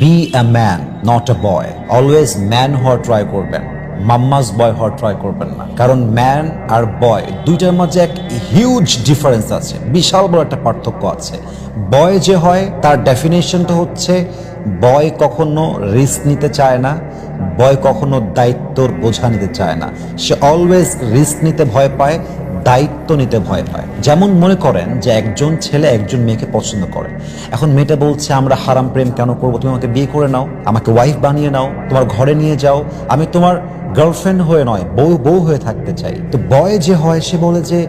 Be a man not a boy. Always man হওয়ার try করবেন, mamma's বয় হওয়ার try করবেন না। কারণ ম্যান আর বয় দুইটার মাঝে এক হিউজ ডিফারেন্স আছে, বিশাল বড় একটা পার্থক্য আছে। বয় যে হয় তার ডেফিনেশনটা হচ্ছে বয় কখনো রিস্ক নিতে চায় না, বয় কখনো দায়িত্বর বোঝা নিতে চায় না। সে অলওয়েজ রিস্ক নিতে ভয় পায়, দায়িত্ব নিতে ভয় পায়। যেমন মনে করেন যে একজন ছেলে একজন মেয়েকে পছন্দ করে, এখন মেয়েটা বলছে আমরা হারাম প্রেম কেন করবো, তুমি আমাকে বিয়ে করে নাও, আমাকে ওয়াইফ বানিয়ে নাও, তোমার ঘরে নিয়ে যাও, আমি তোমার গার্লফ্রেন্ড হয়ে নয় বউ হয়ে থাকতে চাই। তো বয় যে হয় সে বলে যে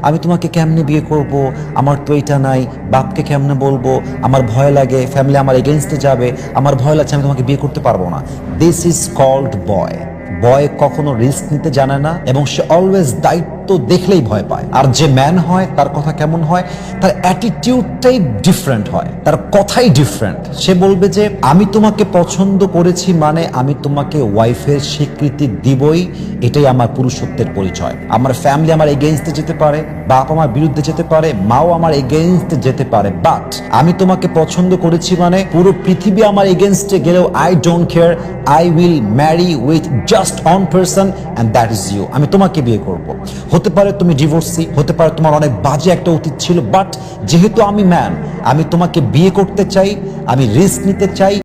আমি তোমাকে কেমনে বিয়ে করব, আমার তো এটা নাই, বাপকে কেমনে বলবো, আমার ভয় লাগে, ফ্যামিলি আমার এগেনস্টে যাবে, আমার ভয় লাগছে, আমি তোমাকে বিয়ে করতে পারবো না। দিস ইজ কল্ড বয়। বয় কখনো রিস্ক নিতে জানে না এবং সে অলওয়েজ দায়িত্ব দেখলেই ভয় পায়। আর যে ম্যান হয় তার কথা কেমন হয়, তার অ্যাটিটিউডটাই ডিফারেন্ট হয়, তার কথাই ডিফারেন্ট। সে বলবে যে আমি তোমাকে পছন্দ করেছি মানে আমি তোমাকে ওয়াইফের স্বীকৃতি দিবই, এটাই আমার পুরুষত্বের পরিচয়। আমার ফ্যামিলি আমার এগেইনস্টে যেতে পারে, বাপ আমার বিরুদ্ধে যেতে পারে, মাও আমার এগেইনস্টে যেতে পারে, বাট আমি তোমাকে পছন্দ করেছি মানে পুরো পৃথিবী আমার এগেইনস্টে গেলেও I don't care, I will marry with just one person and that is you. আমি তোমাকে বিয়ে করব। হতে পারে তুমি ডিভোর্সি, হতে পারে তোমার অনেক বাজে একটা অতীত ছিল, বাট যেহেতু আমি ম্যান, আমি তোমাকে বিয়ে করতে চাই, আমি রিস্ক নিতে চাই।